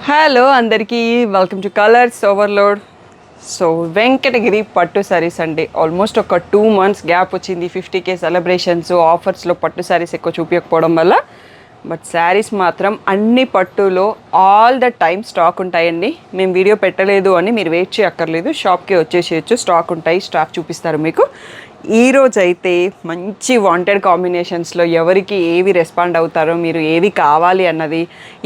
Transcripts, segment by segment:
Hello అందరికీ welcome to colours overload. So Venkatagiri పట్టు శారీస్ అండి. ఆల్మోస్ట్ ఒక 2 months గ్యాప్ వచ్చింది. 50K సెలబ్రేషన్స్ ఆఫర్స్లో పట్టు శారీస్ ఎక్కువ చూపించకపోవడం వల్ల. బట్ శారీస్ మాత్రం అన్ని పట్టులో ఆల్ ద టైమ్ స్టాక్ ఉంటాయండి. మేము వీడియో పెట్టలేదు అని మీరు వెయిట్ చేయక్కర్లేదు, షాప్కి వచ్చేసేయచ్చు. స్టాక్ ఉంటాయి, స్టాక్ చూపిస్తారు మీకు. ఈరోజు అయితే మంచి వాంటెడ్ కాంబినేషన్స్లో ఎవరికి ఏవి రెస్పాండ్ అవుతారో, మీరు ఏవి కావాలి అన్నది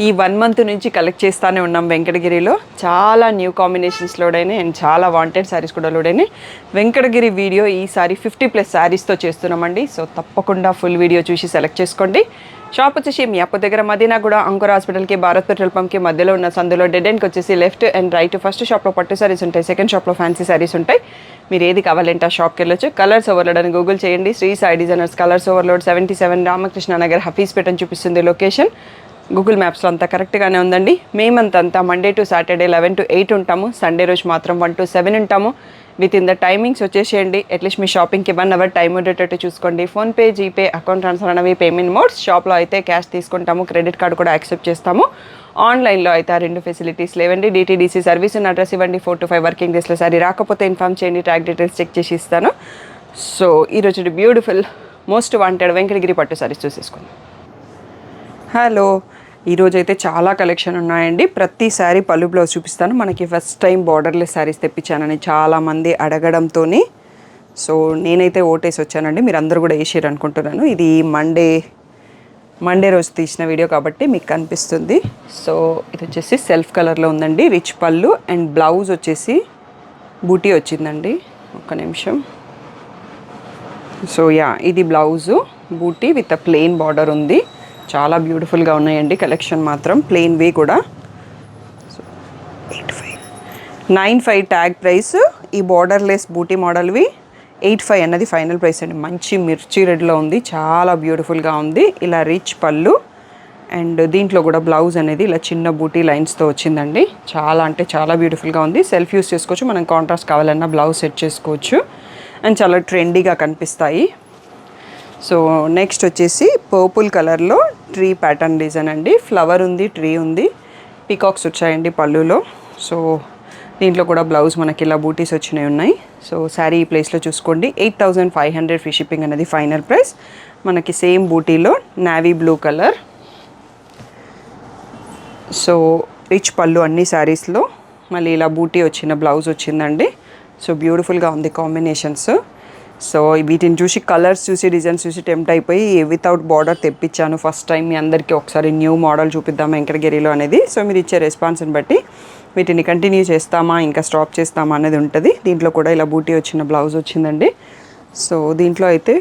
ఈ 1 month నుంచి కలెక్ట్ చేస్తూనే ఉన్నాం వెంకటగిరిలో. చాలా న్యూ కాంబినేషన్స్ లోడైనాయి అండ్ చాలా వాంటెడ్ శారీస్ కూడా లోడైనాయి. వెంకటగిరి వీడియో ఈసారి 50+ శారీస్తో చేస్తున్నామండి. సో తప్పకుండా ఫుల్ వీడియో చూసి సెలెక్ట్ చేసుకోండి. షాప్ వచ్చేసి మీ అప్పు దగ్గర మదీనా కూడా అంకుర్ హాస్పిటల్కి, భారత్ పెట్రోల్ పంప్కి మధ్యలో ఉన్న సందులో డెడ్ ఎండ్కి వచ్చేసి లెఫ్ట్ అండ్ రైట్. ఫస్ట్ షాప్లో పట్టు శారీస్ ఉంటాయి, సెకండ్ షాప్లో ఫ్యాన్సీ శారీస్ ఉంటాయి. మీరు ఏది కావాలంటే ఆ షాప్కి వెళ్ళొచ్చు. కలర్స్ ఓవర్లోడ్ అని గూగుల్ చేయండి. Shri Sai designers colours overload 77 Ramakrishna Nagar Hafeezpet అని చూపిస్తుంది లొకేషన్. గూగుల్ మ్యాప్స్లో అంతా కరెక్ట్గానే ఉందండి. మేమంతా మండే టు సాటర్డే 11 to 8 ఉంటాము. సండే రోజు మాత్రం 1 to 7 ఉంటాము. విత్ ఇన్ ద టైమింగ్స్ వచ్చేసేయండి. అట్లీస్ట్ మీ షాపింగ్కి 1 hour టైం ఉండేటట్టు చూసుకోండి. ఫోన్పే, జీపే, అకౌంట్ ట్రాన్స్ఫర్ అనేవి పేమెంట్ మోడ్స్. షాప్లో అయితే క్యాష్ తీసుకుంటాము, క్రెడిట్ కార్డు కూడా యాక్సెప్ట్ చేస్తాము. ఆన్లైన్లో అయితే ఆ 2 ఫెసిలిటీస్ లేవండి. DTDC సర్వీస్ ఉన్న అడ్రస్ ఇవ్వండి. 4 to 5 వర్కింగ్ డేస్లో సరే రాకపోతే ఇన్ఫామ్ చేయండి, ట్యాగ్ డీటెయిల్స్ చెక్ చేసి ఇస్తాను. సో ఈరోజు బ్యూటిఫుల్ మోస్ట్ వాంటెడ్ వెంకటగిరి పట్టు సారీస్ చూసేసుకోండి. హలో, ఈరోజు అయితే చాలా కలెక్షన్ ఉన్నాయండి. ప్రతి శారీ పళ్ళు బ్లౌజ్ చూపిస్తాను. మనకి ఫస్ట్ టైం బార్డర్లెస్ శారీస్ తెప్పించానని చాలామంది అడగడంతో సో నేనైతే ఓటేసి వచ్చానండి. మీరు అందరూ కూడా వేసారు అనుకుంటున్నాను. ఇది మండే రోజు తీసిన వీడియో కాబట్టి మీకు కనిపిస్తుంది. సో ఇది వచ్చేసి సెల్ఫ్ కలర్లో ఉందండి. రిచ్ పళ్ళు అండ్ బ్లౌజ్ వచ్చేసి బూటీ వచ్చిందండి. ఒక్క నిమిషం. సో ఇది blouse buti with plain border ఉంది. చాలా బ్యూటిఫుల్గా ఉన్నాయండి కలెక్షన్ మాత్రం. ప్లెయిన్ వే కూడా. So 95 tag price. ఈ బార్డర్లెస్ బూటీ మోడల్వి 85 అన్నది ఫైనల్ ప్రైస్ అండి. మంచి మిర్చి రెడ్లో ఉంది, చాలా బ్యూటిఫుల్గా ఉంది. ఇలా రిచ్ పళ్ళు అండ్ దీంట్లో కూడా బ్లౌజ్ అనేది ఇలా చిన్న బూటీ లైన్స్తో వచ్చిందండి. చాలా అంటే చాలా బ్యూటిఫుల్గా ఉంది. సెల్ఫ్ యూస్ చేసుకోవచ్చు, మనం కాంట్రాస్ట్ కావాలన్నా బ్లౌజ్ సెట్ చేసుకోవచ్చు అండ్ చాలా ట్రెండీగా కనిపిస్తాయి. సో నెక్స్ట్ వచ్చేసి పర్పుల్ కలర్లో ట్రీ ప్యాటర్న్ డిజైన్ అండి. ఫ్లవర్ ఉంది, ట్రీ ఉంది, పీకాక్స్ వచ్చాయండి పళ్ళులో. సో దీంట్లో కూడా బ్లౌజ్ మనకి ఇలా బూటీస్ వచ్చినాయి ఉన్నాయి. సో శారీ ఈ ప్లేస్లో చూసుకోండి. 8500 ఫ్రీ షిప్పింగ్ అనేది ఫైనల్ ప్రైస్. మనకి సేమ్ బూటీలో navy blue colour. So rich pallu అన్ని శారీస్లో. మళ్ళీ ఇలా బూటీ వచ్చిన బ్లౌజ్ వచ్చిందండి. సో బ్యూటిఫుల్గా ఉంది కాంబినేషన్స్. సో వీటిని చూసి కలర్స్ చూసి డిజైన్స్ చూసి టెంప్ట్ అయిపోయి వితౌట్ బార్డర్ తెప్పించాను ఫస్ట్ టైం. మీ అందరికీ ఒకసారి న్యూ మోడల్ చూపిద్దాం వెంకటగిరిలో అనేది. సో మీరు ఇచ్చే రెస్పాన్స్ని బట్టి వీటిని కంటిన్యూ చేస్తామా ఇంకా స్టాప్ చేస్తామా అనేది ఉంటుంది. దీంట్లో కూడా ఇలా బూటీ వచ్చిన బ్లౌజ్ వచ్చిందండి. సో దీంట్లో అయితే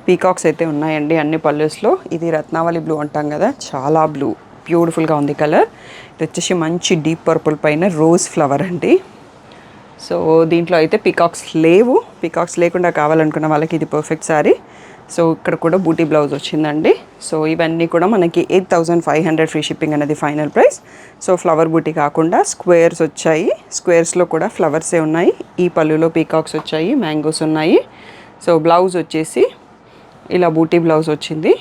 పీకాక్స్ అయితే ఉన్నాయండి అన్ని పల్లెస్లో. ఇది రత్నావళి బ్లూ అంటాం కదా, చాలా బ్లూ బ్యూటిఫుల్గా ఉంది కలర్. ఇది వచ్చేసి మంచి డీప్ పర్పుల్ పైన రోజ్ ఫ్లవర్ అండి. సో దీంట్లో అయితే పీకాక్స్ లేవు. పీకాక్స్ లేకుండా కావాలనుకున్న వాళ్ళకి ఇది పర్ఫెక్ట్ శారీ. సో ఇక్కడ కూడా బూటీ బ్లౌజ్ వచ్చిందండి. సో ఇవన్నీ కూడా మనకి 8500 ఫ్రీ షిప్పింగ్ అనేది ఫైనల్ ప్రైస్. సో ఫ్లవర్ బూటీ కాకుండా స్క్వేర్స్ వచ్చాయి. స్క్వేర్స్లో కూడా ఫ్లవర్సే ఉన్నాయి. ఈ పళ్ళులో పీకాక్స్ వచ్చాయి, మ్యాంగోస్ ఉన్నాయి. సో బ్లౌజ్ వచ్చేసి ఇలా బూటీ బ్లౌజ్ వచ్చింది.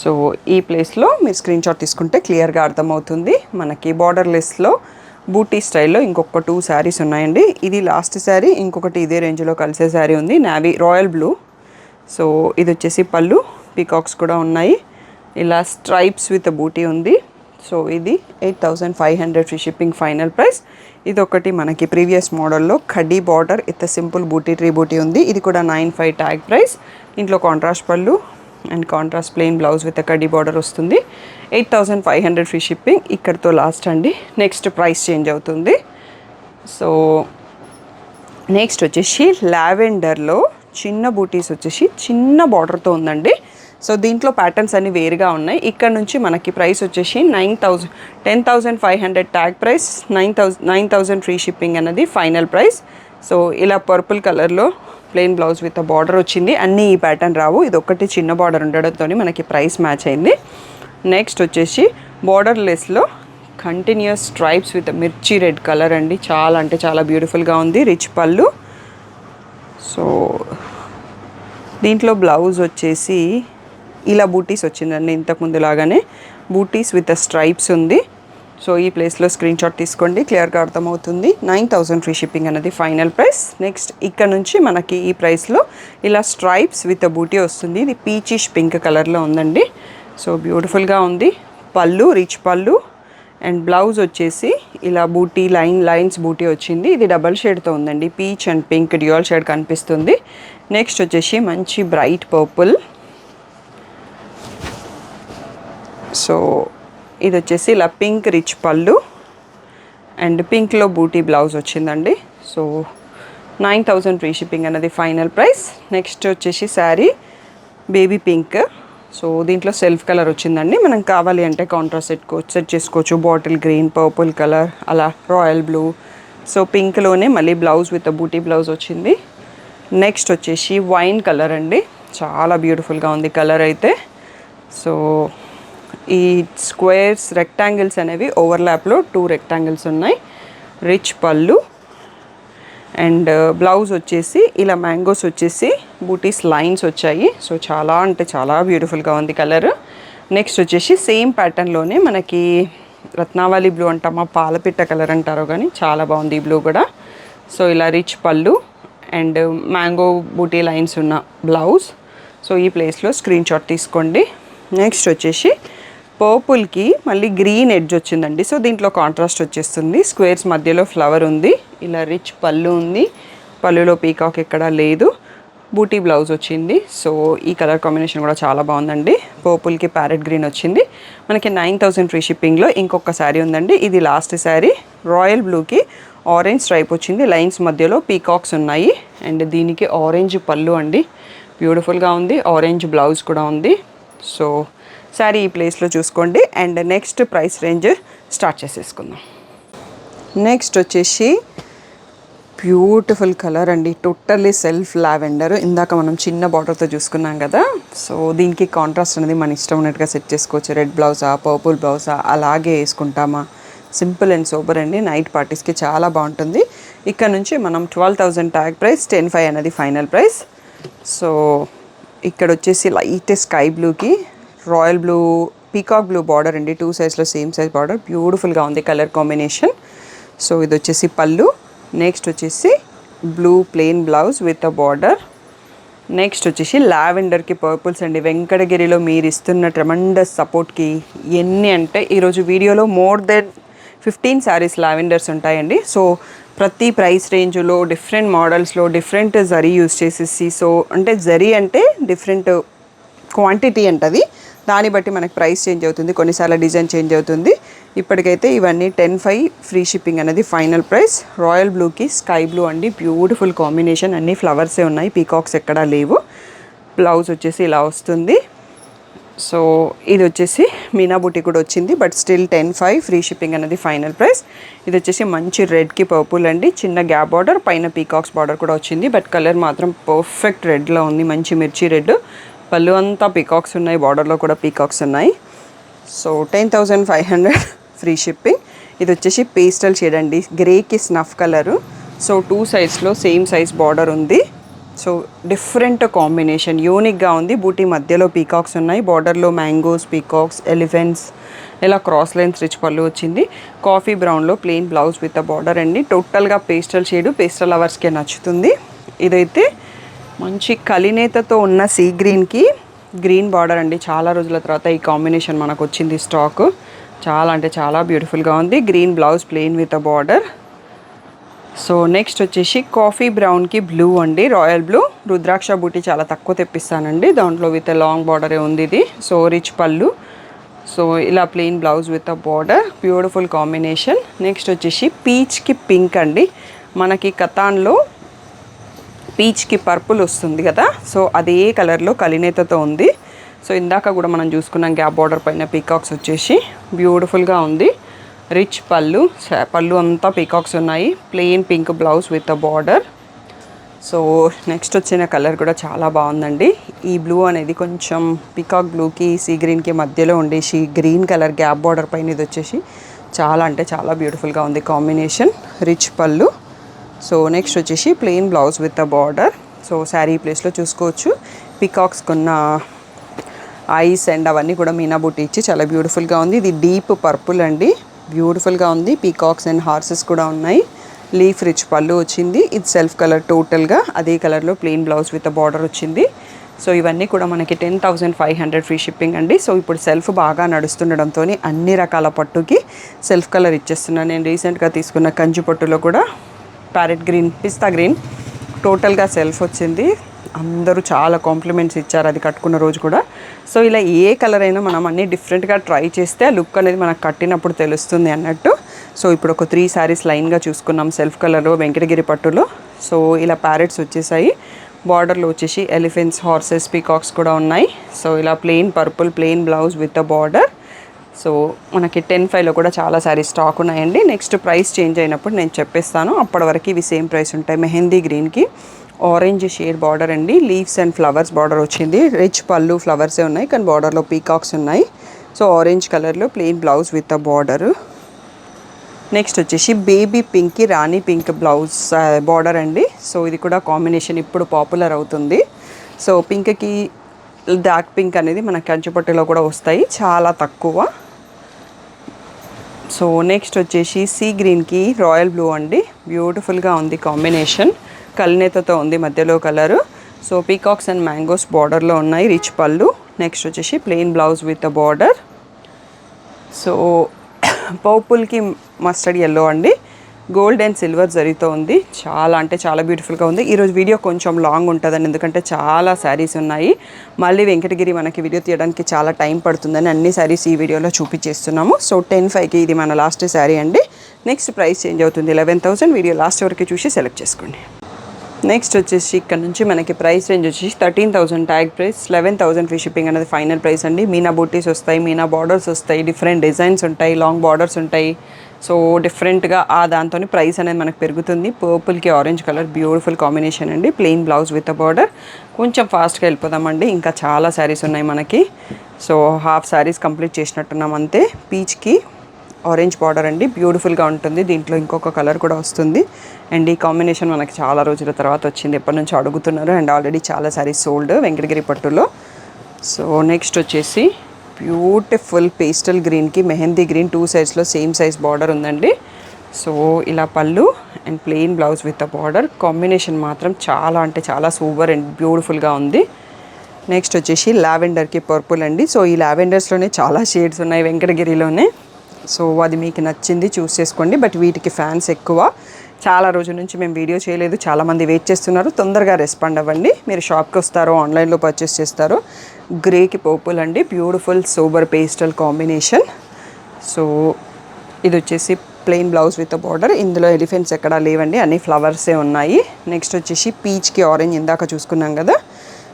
సో ఈ ప్లేస్లో మీరు స్క్రీన్ షాట్ తీసుకుంటే క్లియర్గా అర్థమవుతుంది. మనకి బార్డర్లెస్లో బూటీ స్టైల్లో ఇంకొక 2 శారీస్ ఉన్నాయండి. ఇది లాస్ట్ శారీ, ఇంకొకటి ఇదే రేంజ్లో కలిసే శారీ ఉంది, నావీ రాయల్ బ్లూ. సో ఇది వచ్చేసి పళ్ళు, పీకాక్స్ కూడా ఉన్నాయి. ఇలా స్ట్రైప్స్ విత్ బూటీ ఉంది. సో ఇది 8500 ఫ్రీ షిప్పింగ్ ఫైనల్ ప్రైస్. ఇది ఒకటి మనకి ప్రీవియస్ మోడల్లో కడ్డీ బార్డర్ విత్ సింపుల్ బూటీ ట్రీ బూటీ ఉంది. ఇది కూడా 95 ట్యాగ్ ప్రైస్. ఇంట్లో contrast pallu and contrast plain blouse with కడ్డీ బార్డర్ వస్తుంది. 8500 ఫ్రీ షిప్పింగ్. ఇక్కడితో లాస్ట్ అండి. నెక్స్ట్ ప్రైస్ చేంజ్ అవుతుంది. సో నెక్స్ట్ వచ్చేసి లావెండర్లో చిన్న బూటీస్ వచ్చేసి చిన్న బార్డర్తో ఉందండి. సో దీంట్లో ప్యాటర్న్స్ అన్ని వేరుగా ఉన్నాయి. ఇక్కడ నుంచి మనకి ప్రైస్ వచ్చేసి 10,500 ట్యాగ్ ప్రైస్, 9,000 ఫ్రీ షిప్పింగ్ అనేది ఫైనల్ ప్రైస్. సో ఇలా పర్పుల్ కలర్లో ప్లెయిన్ బ్లౌజ్ విత్ బార్డర్ వచ్చింది. అన్నీ ఈ ప్యాటర్న్ రావు, ఇది ఒకటి చిన్న బార్డర్ ఉండడంతో మనకి ప్రైస్ మ్యాచ్ అయింది. నెక్స్ట్ వచ్చేసి బార్డర్లెస్లో కంటిన్యూస్ స్ట్రైప్స్ విత్ మిర్చి రెడ్ కలర్ అండి. చాలా అంటే చాలా బ్యూటిఫుల్గా ఉంది. రిచ్ పళ్ళు. సో దీంట్లో బ్లౌజ్ వచ్చేసి ఇలా బూటీస్ వచ్చిందండి, ఇంతకుముందు లాగానే బూటీస్ విత్ స్ట్రైప్స్ ఉంది. సో ఈ ప్లేస్లో స్క్రీన్ షాట్ తీసుకోండి, క్లియర్గా అర్థమవుతుంది. 9,000 ఫ్రీ షిప్పింగ్ అనేది ఫైనల్ ప్రైస్. నెక్స్ట్ ఇక్కడ నుంచి మనకి ఈ ప్రైస్లో ఇలా స్ట్రైప్స్ విత్ బూటీ వస్తుంది. ఇది పీచిష్ పింక్ కలర్లో ఉందండి. సో బ్యూటిఫుల్గా ఉంది. పళ్ళు రిచ్ పళ్ళు అండ్ బ్లౌజ్ వచ్చేసి ఇలా బూటీ లైన్స్ బూటీ వచ్చింది. ఇది డబల్ షేడ్తో ఉందండి, peach and pink dual shade కనిపిస్తుంది. నెక్స్ట్ వచ్చేసి మంచి బ్రైట్ పర్పుల్. సో ఇది వచ్చేసి ఇలా pink rich pallu and పింక్లో booty blouse వచ్చిందండి. సో 9,000 ఫ్రీ షిప్పింగ్ అనేది ఫైనల్ ప్రైస్. నెక్స్ట్ వచ్చేసి శారీ బేబీ పింక్. సో దీంట్లో సెల్ఫ్ కలర్ వచ్చిందండి. మనం కావాలి అంటే కాంట్రాస్ట్ సెట్ చేసుకోవచ్చు. బాటిల్ గ్రీన్, పర్పుల్ కలర్, అలా రాయల్ బ్లూ. సో పింక్లోనే మళ్ళీ బ్లౌజ్ విత్ బూటీ బ్లౌజ్ వచ్చింది. నెక్స్ట్ వచ్చేసి వైన్ కలర్ అండి, చాలా బ్యూటిఫుల్గా ఉంది కలర్ అయితే. సో ఈ స్క్వేర్స్ రెక్టాంగిల్స్ అనేవి ఓవర్లాప్లో 2 రెక్టాంగిల్స్ ఉన్నాయి. రిచ్ పళ్ళు అండ్ బ్లౌజ్ వచ్చేసి ఇలా మ్యాంగోస్ వచ్చేసి బూటీస్ లైన్స్ వచ్చాయి. సో చాలా అంటే చాలా బ్యూటిఫుల్గా ఉంది కలర్. నెక్స్ట్ వచ్చేసి సేమ్ ప్యాటర్న్లోనే మనకి రత్నావళి బ్లూ అంటామా, పాలపిట్ట కలర్ అంటారో కానీ చాలా బాగుంది ఈ బ్లూ కూడా. సో ఇలా rich pallu and mango booty lines ఉన్న బ్లౌజ్. సో ఈ ప్లేస్లో స్క్రీన్ షాట్ తీసుకోండి. నెక్స్ట్ వచ్చేసి పర్పుల్కి మళ్ళీ గ్రీన్ ఎడ్జ్ వచ్చిందండి. సో దీంట్లో కాంట్రాస్ట్ వచ్చేస్తుంది. స్క్వేర్స్ మధ్యలో ఫ్లవర్ ఉంది. ఇలా రిచ్ పళ్ళు ఉంది, పళ్ళులో పీకాక్ ఎక్కడా లేదు. బూటీ బ్లౌజ్ వచ్చింది. సో ఈ కలర్ కాంబినేషన్ కూడా చాలా బాగుందండి. పర్పుల్కి ప్యారెట్ గ్రీన్ వచ్చింది. మనకి 9,000 ఫ్రీ షిప్పింగ్లో ఇంకొక శారీ ఉందండి. ఇది లాస్ట్ శారీ. రాయల్ బ్లూకి ఆరెంజ్ స్ట్రైప్ వచ్చింది, లైన్స్ మధ్యలో పీకాక్స్ ఉన్నాయి. అండ్ దీనికి ఆరెంజ్ పళ్ళు అండి, బ్యూటిఫుల్గా ఉంది. ఆరెంజ్ బ్లౌజ్ కూడా ఉంది. సో శారీ ఈ ప్లేస్లో చూసుకోండి. And next price range start చేసేసుకుందాం. నెక్స్ట్ వచ్చేసి బ్యూటిఫుల్ కలర్ అండి, టోటల్లీ సెల్ఫ్ లావెండర్. ఇందాక మనం చిన్న బార్డర్తో చూసుకున్నాం కదా. సో దీనికి కాంట్రాస్ట్ అనేది మన ఇష్టం ఉన్నట్టుగా సెట్ చేసుకోవచ్చు. రెడ్ బ్లౌజా, పర్పుల్ బ్లౌజా, అలాగే వేసుకుంటామా. సింపుల్ అండ్ సూపర్ అండి, నైట్ పార్టీస్కి చాలా బాగుంటుంది. ఇక్కడ నుంచి మనం 12,000 ట్యాగ్ ప్రైస్, 10,500 అనేది ఫైనల్ ప్రైస్. సో ఇక్కడ వచ్చేసి లైట్ స్కై బ్లూకి royal blue peacock blue border అండి, 2 సైజ్లో సేమ్ సైజ్ బార్డర్, బ్యూటిఫుల్గా ఉంది కలర్ కాంబినేషన్. సో ఇది వచ్చేసి పళ్ళు. నెక్స్ట్ వచ్చేసి blue plain blouse with a border. Next వచ్చేసి లావెండర్కి పర్పుల్స్ అండి. వెంకటగిరిలో మీరు ఇస్తున్న ట్రెమండస్ సపోర్ట్కి ఎన్ని అంటే ఈరోజు వీడియోలో మోర్ దెన్ 15 శారీస్ లావెండర్స్ ఉంటాయండి. సో ప్రతి ప్రైస్ రేంజ్లో డిఫరెంట్ మోడల్స్లో డిఫరెంట్ జరీ యూస్ చేసేసి, సో అంటే జరీ అంటే డిఫరెంట్ క్వాంటిటీ అంటది, దాన్ని బట్టి మనకి ప్రైస్ చేంజ్ అవుతుంది, కొన్నిసార్లు డిజైన్ చేంజ్ అవుతుంది. ఇప్పటికైతే ఇవన్నీ 10,500 ఫ్రీ షిప్పింగ్ అనేది ఫైనల్ ప్రైస్. రాయల్ బ్లూకి స్కై బ్లూ అండి, బ్యూటిఫుల్ కాంబినేషన్. అన్ని ఫ్లవర్సే ఉన్నాయి, పీకాక్స్ ఎక్కడా లేవు. బ్లౌజ్ వచ్చేసి ఇలా వస్తుంది. సో ఇది వచ్చేసి మీనా బూటీ కూడా వచ్చింది, బట్ స్టిల్ 10,500 ఫ్రీ షిప్పింగ్ అనేది ఫైనల్ ప్రైస్. ఇది వచ్చేసి మంచి రెడ్కి పర్పుల్ అండి, చిన్న గ్యాప్ బార్డర్, పైన పీకాక్స్ బార్డర్ కూడా వచ్చింది, బట్ కలర్ మాత్రం పర్ఫెక్ట్ రెడ్లో ఉంది, మంచి మిర్చి రెడ్. పళ్ళు అంతా పీకాక్స్ ఉన్నాయి, బార్డర్లో కూడా పీకాక్స్ ఉన్నాయి. So 10,500 free shipping. ఇది వచ్చేసి పేస్టల్ షేడ్ అండి, గ్రేకి స్నఫ్ కలరు. సో 2 సైజ్లో సేమ్ సైజ్ బార్డర్ ఉంది. సో డిఫరెంట్ కాంబినేషన్, యూనిక్గా ఉంది. బూటీ మధ్యలో పీకాక్స్ ఉన్నాయి, బార్డర్లో మ్యాంగోస్, పీకాక్స్, ఎలిఫెంట్స్, ఇలా క్రాస్ లైన్స్ రిచ్ పళ్ళు వచ్చింది. కాఫీ బ్రౌన్లో plain blouse with a border అండి. టోటల్గా పేస్టల్ షేడు, పేస్టల్ లవర్స్కే నచ్చుతుంది. ఇదైతే మంచి కలినేతతో ఉన్న సీ గ్రీన్కి గ్రీన్ బార్డర్ అండి. చాలా రోజుల తర్వాత ఈ కాంబినేషన్ మనకు వచ్చింది స్టాక్. చాలా అంటే చాలా బ్యూటిఫుల్గా ఉంది. Green blouse plain with a border. So next వచ్చేసి కాఫీ బ్రౌన్కి బ్లూ అండి, రాయల్ బ్లూ. రుద్రాక్ష బూటీ చాలా తక్కువ తెప్పిస్తానండి, దాంట్లో విత్ లాంగ్ బార్డరే ఉంది ఇది. సో రిచ్ పళ్ళు. సో ఇలా plain blouse with a border, beautiful combination. Next వచ్చేసి పీచ్కి పింక్ అండి. మనకి కతాన్లో పీచ్కి పర్పుల్ వస్తుంది కదా, సో అదే కలర్లో కలినేతతో ఉంది. సో ఇందాక కూడా మనం చూసుకున్నాం గ్యాప్ బార్డర్ పైన పీకాక్స్ వచ్చేసి బ్యూటిఫుల్గా ఉంది. రిచ్ పళ్ళు, పళ్ళు అంతా పీకాక్స్ ఉన్నాయి. Plain pink blouse with a border. So next వచ్చిన కలర్ కూడా చాలా బాగుందండి. ఈ బ్లూ అనేది కొంచెం పీకాక్ బ్లూకి సీ గ్రీన్కి మధ్యలో ఉండేసి గ్రీన్ కలర్ గ్యాప్ బార్డర్ పైన ఇది వచ్చేసి చాలా అంటే చాలా బ్యూటిఫుల్గా ఉంది కాంబినేషన్. రిచ్ పళ్ళు. సో నెక్స్ట్ వచ్చేసి plain blouse with a border. So sari ప్లేస్లో చూసుకోవచ్చు. పీకాక్స్ కొన్న ఐస్ అండ్ అవన్నీ కూడా మీనా బూటీ ఇచ్చి చాలా బ్యూటిఫుల్గా ఉంది. ఇది డీప్ పర్పుల్ అండి, బ్యూటిఫుల్గా ఉంది. పీకాక్స్ అండ్ హార్సెస్ కూడా ఉన్నాయి. లీఫ్ రిచ్ పళ్ళు వచ్చింది. ఇది సెల్ఫ్ కలర్ టోటల్గా అదే కలర్లో ప్లెయిన్ బ్లౌజ్ విత్ బార్డర్ వచ్చింది. సో ఇవన్నీ కూడా మనకి 10,500 ఫ్రీ షిప్పింగ్ అండి. సో ఇప్పుడు సెల్ఫ్ బాగా నడుస్తుండడంతో అన్ని రకాల పట్టుకి సెల్ఫ్ కలర్ ఇచ్చేస్తున్నాను. నేను రీసెంట్గా తీసుకున్న కంచి పట్టులో కూడా ప్యారెట్ గ్రీన్, పిస్తా గ్రీన్ టోటల్గా సెల్ఫ్ వచ్చింది. అందరూ చాలా కాంప్లిమెంట్స్ ఇచ్చారు అది కట్టుకున్న రోజు కూడా. సో ఇలా ఏ కలర్ అయినా మనం అన్నీ డిఫరెంట్గా ట్రై చేస్తే ఆ లుక్ అనేది మనకు కట్టినప్పుడు తెలుస్తుంది అన్నట్టు. సో ఇప్పుడు ఒక 3 శారీస్ లైన్గా చూసుకున్నాం సెల్ఫ్ కలర్లో వెంకటగిరి పట్టులో. సో ఇలా ప్యారెట్స్ వచ్చేసాయి. బార్డర్లో వచ్చేసి ఎలిఫెంట్స్, హార్సెస్, పీకాక్స్ కూడా ఉన్నాయి. సో ఇలా plain purple plain blouse with a border. So మనకి 10,500లో కూడా చాలా శారీస్ స్టాక్ ఉన్నాయండి. నెక్స్ట్ ప్రైస్ చేంజ్ అయినప్పుడు నేను చెప్పేస్తాను, అప్పటి వరకు ఇవి సేమ్ ప్రైస్ ఉంటాయి. మెహందీ గ్రీన్కి ఆరెంజ్ షేడ్ బార్డర్ అండి, లీవ్స్ అండ్ ఫ్లవర్స్ బార్డర్ వచ్చింది. రిచ్ పళ్ళు ఫ్లవర్సే ఉన్నాయి కానీ బార్డర్లో పీకాక్స్ ఉన్నాయి. సో ఆరెంజ్ కలర్లో plain blouse with a border. Next వచ్చేసి బేబీ పింక్కి రాణి పింక్ బ్లౌజ్ బార్డర్ అండి. సో ఇది కూడా కాంబినేషన్ ఇప్పుడు పాపులర్ అవుతుంది. సో పింక్కి డార్క్ పింక్ అనేది మన కంచిపట్టులో కూడా వస్తాయి, చాలా తక్కువ. సో నెక్స్ట్ వచ్చేసి సీ గ్రీన్కి రాయల్ బ్లూ అండి, బ్యూటిఫుల్గా ఉంది కాంబినేషన్. కల్నేతతో ఉంది మధ్యలో colour. So peacocks and mangoes బార్డర్లో ఉన్నాయి, రిచ్ పళ్ళు. నెక్స్ట్ వచ్చేసి plain blouse with a border. So పర్పుల్కి మస్టర్డ్ ఎల్లో అండి, గోల్డ్ అండ్ సిల్వర్ జరీతో ఉంది. చాలా అంటే చాలా బ్యూటిఫుల్గా ఉంది. ఈరోజు వీడియో కొంచెం లాంగ్ ఉంటుందండి, ఎందుకంటే చాలా శారీస్ ఉన్నాయి. మళ్ళీ వెంకటగిరి మనకి వీడియో తీయడానికి చాలా టైం పడుతుందని అన్ని శారీస్ ఈ వీడియోలో చూపించేస్తున్నాము. సో 10,500కి ఇది మన లాస్ట్ శారీ అండి. నెక్స్ట్ ప్రైస్ చేంజ్ అవుతుంది 11,000. వీడియో లాస్ట్ వరకు చూసి సెలెక్ట్ చేసుకోండి. నెక్స్ట్ వచ్చేసి ఇక్కడ నుంచి మనకి ప్రైస్ రేంజ్ వచ్చేసి 13,000 ట్యాగ్ ప్రైస్, 11,000 ఫ్రీ షిప్పింగ్ అనేది ఫైనల్ ప్రైస్ అండి. మీనా బూటీస్ వస్తాయి, మీనా బార్డర్స్ వస్తాయి, డిఫరెంట్ డిజైన్స్ ఉంటాయి, లాంగ్ బార్డర్స్ ఉంటాయి. సో డిఫరెంట్గా దాంతో ప్రైస్ అనేది మనకు పెరుగుతుంది. పర్పుల్కి ఆరెంజ్ కలర్ బ్యూటిఫుల్ కాంబినేషన్ అండి, plain blouse with a border. కొంచెం ఫాస్ట్గా వెళ్ళిపోదామండి, ఇంకా చాలా శారీస్ ఉన్నాయి మనకి. సో హాఫ్ శారీస్ కంప్లీట్ చేసినట్టున్నాం అంతే. పీచ్కి ఆరెంజ్ బార్డర్ అండి, బ్యూటిఫుల్గా ఉంటుంది. దీంట్లో ఇంకొక కలర్ కూడా వస్తుంది. అండ్ ఈ కాంబినేషన్ మనకి చాలా రోజుల తర్వాత వచ్చింది, ఎప్పటి నుంచో అడుగుతున్నారు. అండ్ ఆల్రెడీ చాలా శారీస్ సోల్డ్ వెంకటగిరి పట్టులో. సో నెక్స్ట్ వచ్చేసి బ్యూటిఫుల్ పేస్టల్ గ్రీన్కి మెహందీ గ్రీన్ 2 సైడ్స్లో సేమ్ సైజ్ బార్డర్ ఉందండి. సో ఇలా pallu and plain blouse with a border. Combination మాత్రం చాలా అంటే చాలా సూపర్ అండ్ బ్యూటిఫుల్గా ఉంది. నెక్స్ట్ వచ్చేసి లావెండర్కి పర్పుల్ అండి. సో ఈ లావెండర్స్లోనే చాలా షేడ్స్ ఉన్నాయి వెంకటగిరిలోనే. సో అది మీకు నచ్చింది చూస్ చేసుకోండి. బట్ వీటికి ఫ్యాన్స్ ఎక్కువ. చాలా రోజుల నుంచి మేము వీడియో చేయలేదు, చాలామంది వెయిట్ చేస్తున్నారు. తొందరగా రెస్పాండ్ అవ్వండి. మీరు షాప్కి వస్తారో ఆన్లైన్లో పర్చేస్ చేస్తారో. గ్రేకి పర్పుల్ అండి, beautiful super pastel combination. So ఇది వచ్చేసి ప్లెయిన్ బ్లౌజ్ విత్ బార్డర్. ఇందులో ఎలిఫెంట్స్ ఎక్కడా లేవండి, అన్ని ఫ్లవర్సే ఉన్నాయి. నెక్స్ట్ వచ్చేసి పీచ్కి ఆరెంజ్ ఇందాక చూసుకున్నాం కదా.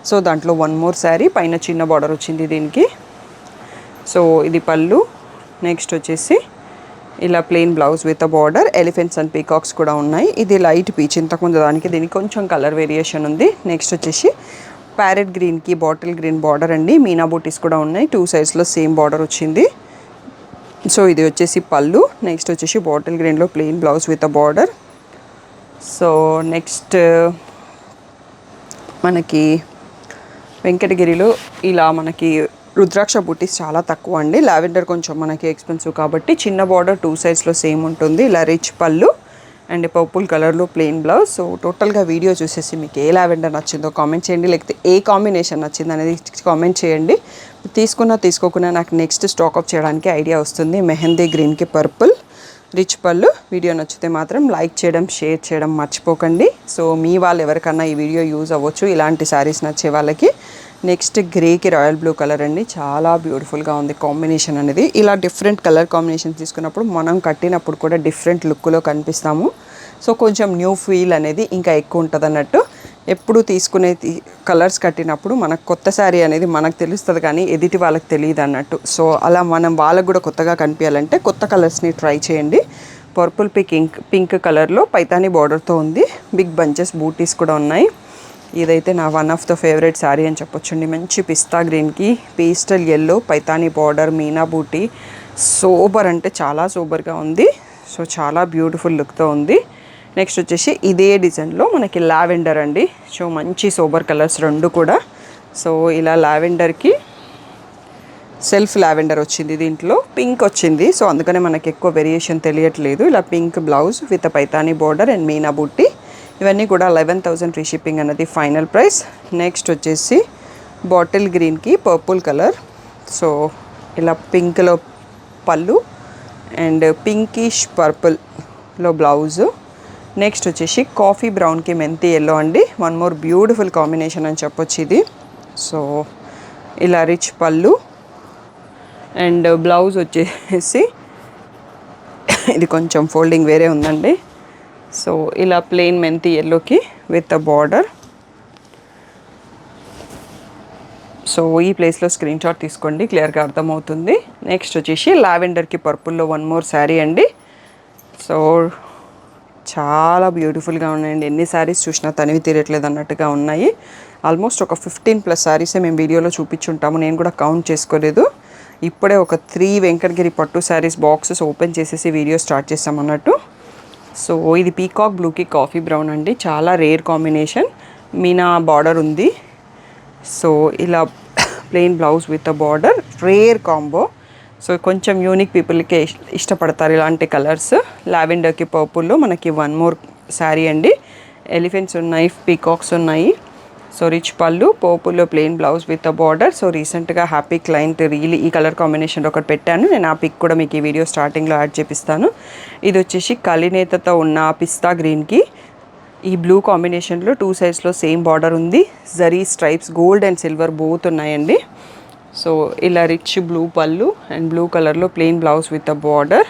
సో దాంట్లో 1 మోర్ శారీ, పైన చిన్న బార్డర్ వచ్చింది దీనికి. సో ఇది పళ్ళు. నెక్స్ట్ వచ్చేసి ఇలా plain blouse with a border, elephants and peacocks కూడా ఉన్నాయి. ఇది లైట్ పీచ్, ఇంతకుముందు దానికి దీనికి కొంచెం కలర్ వేరియేషన్ ఉంది. నెక్స్ట్ వచ్చేసి ప్యారెట్ గ్రీన్కి బాటిల్ గ్రీన్ బార్డర్ అండి, మీనా బూటీస్ కూడా ఉన్నాయి. 2 సైడ్స్లో సేమ్ బార్డర్ వచ్చింది. సో ఇది వచ్చేసి పళ్ళు. నెక్స్ట్ వచ్చేసి బాటిల్ గ్రీన్లో plain blouse with a border. So next మనకి వెంకటగిరిలో ఇలా మనకి రుద్రాక్ష బూటీస్ చాలా తక్కువ అండి. లావెండర్ కొంచెం మనకి ఎక్స్పెన్సివ్ కాబట్టి చిన్న బార్డర్ 2 సైడ్స్లో సేమ్ ఉంటుంది. ఇలా రిచ్ పళ్ళు అండ్ పర్పుల్ కలర్లో ప్లెయిన్ బ్లౌజ్. సో టోటల్గా వీడియో చూసేసి మీకు ఏ లావెండర్ నచ్చిందో కామెంట్ చేయండి, లేకపోతే ఏ కాంబినేషన్ నచ్చింది అనేది కామెంట్ చేయండి. తీసుకోకున్నా నాకు నెక్స్ట్ స్టాక్అప్ చేయడానికి ఐడియా వస్తుంది. మెహందీ గ్రీన్కి పర్పుల్, రిచ్ పళ్ళు. వీడియో నచ్చితే మాత్రం లైక్ చేయడం, షేర్ చేయడం మర్చిపోకండి. సో మీ వాళ్ళు ఎవరికన్నా ఈ వీడియో యూజ్ అవ్వచ్చు, ఇలాంటి శారీస్ నచ్చే వాళ్ళకి. నెక్స్ట్ గ్రేకి రాయల్ బ్లూ కలర్ అండి, చాలా బ్యూటిఫుల్గా ఉంది కాంబినేషన్ అనేది. ఇలా డిఫరెంట్ కలర్ కాంబినేషన్ తీసుకున్నప్పుడు మనం కట్టినప్పుడు కూడా డిఫరెంట్ లుక్లో కనిపిస్తాము. సో కొంచెం న్యూ ఫీల్ అనేది ఇంకా ఎక్కువ ఉంటుంది అన్నట్టు. ఎప్పుడు తీసుకునే కలర్స్ కట్టినప్పుడు మనకు కొత్త శారీ అనేది మనకు తెలుస్తుంది కానీ ఎదుటి వాళ్ళకి తెలియదు అన్నట్టు. సో అలా మనం వాళ్ళకు కూడా కొత్తగా కనిపించాలంటే కొత్త కలర్స్ని ట్రై చేయండి. పర్పుల్ పింక్ కలర్లో పైతానీ బార్డర్తో ఉంది. బిగ్ బంచెస్ బూటీస్ కూడా ఉన్నాయి. ఇదైతే నా one of the favourite sari అని చెప్పొచ్చండి. మంచి పిస్తా గ్రీన్కి పేస్టల్ ఎల్లో పైతానీ బార్డర్, మీనా బూటీ. సూపర్ అంటే చాలా సూపర్గా ఉంది. సో చాలా బ్యూటిఫుల్ లుక్తో ఉంది. నెక్స్ట్ వచ్చేసి ఇదే డిజైన్లో మనకి లావెండర్ అండి. సో మంచి సూపర్ కలర్స్ రెండు కూడా. సో ఇలా లావెండర్కి సెల్ఫ్ లావెండర్ వచ్చింది, దీంట్లో పింక్ వచ్చింది. సో అందుకనే మనకి ఎక్కువ వేరియేషన్ తెలియట్లేదు. ఇలా pink blouse with Paithani border and Meena బుట్టి. ఇవన్నీ కూడా 11,000 ఫ్రీ షిప్పింగ్ అన్నది ఫైనల్ ప్రైస్. నెక్స్ట్ వచ్చేసి బాటిల్ గ్రీన్కి పర్పుల్ కలర్. సో ఇలా పింక్లో పళ్ళు అండ్ పింకిష్ పర్పుల్లో బ్లౌజు. నెక్స్ట్ వచ్చేసి కాఫీ బ్రౌన్కి మెంతి ఎల్లో అండి. వన్ మోర్ బ్యూటిఫుల్ కాంబినేషన్ అని చెప్పొచ్చు ఇది. సో ఇలా రిచ్ పళ్ళు అండ్ బ్లౌజ్ వచ్చేసి ఇది కొంచెం ఫోల్డింగ్ వేరే ఉందండి. సో ఇలా ప్లెయిన్ మెంతి ఎల్లోకి విత్ అ బార్డర్. సో ఈ ప్లేస్లో స్క్రీన్ షాట్ తీసుకోండి, క్లియర్గా అర్థమవుతుంది. నెక్స్ట్ వచ్చేసి లావెండర్కి పర్పుల్లో వన్ మోర్ శారీ అండి. సో చాలా బ్యూటిఫుల్గా ఉన్నాయండి. ఎన్ని శారీస్ చూసినా తనివి తీరట్లేదు అన్నట్టుగా ఉన్నాయి. ఆల్మోస్ట్ ఒక 15+ శారీసే మేము వీడియోలో చూపించుంటాము, నేను కూడా కౌంట్ చేసుకోలేదు. ఇప్పుడే ఒక 3 వెంకటగిరి పట్టు శారీస్ బాక్సెస్ ఓపెన్ చేసేసి వీడియో స్టార్ట్ చేస్తాం అన్నట్టు. సో ఇది పీకాక్ బ్లూకి కాఫీ బ్రౌన్ అండి, చాలా రేర్ కాంబినేషన్. మీనా బార్డర్ ఉంది. సో ఇలా plain blouse with a border, rare combo. So కొంచెం యూనిక్ పీపుల్కే ఇష్టపడతారు ఇలాంటి కలర్స్. లావెండర్కి పర్పుల్లో మనకి వన్ మోర్ శారీ అండి. ఎలిఫెంట్స్ ఉన్నాయి, పీకాక్స్ ఉన్నాయి. సో రిచ్ పళ్ళు, పర్పుల్లో plain blouse with a border. So రీసెంట్గా హ్యాపీ క్లయింట్ రీల్ ఈ కలర్ కాంబినేషన్ ఒకటి పెట్టాను, నేను ఆ పిక్ కూడా మీకు ఈ వీడియో స్టార్టింగ్లో యాడ్ చేపిస్తాను. ఇది వచ్చేసి కలినేతతో ఉన్న పిస్తా గ్రీన్కి ఈ బ్లూ కాంబినేషన్లో 2 సైడ్స్లో సేమ్ బార్డర్ ఉంది. Zari stripes gold and silver both ఉన్నాయండి. సో ఇలా rich blue pallu and blue కలర్లో plain blouse with a border.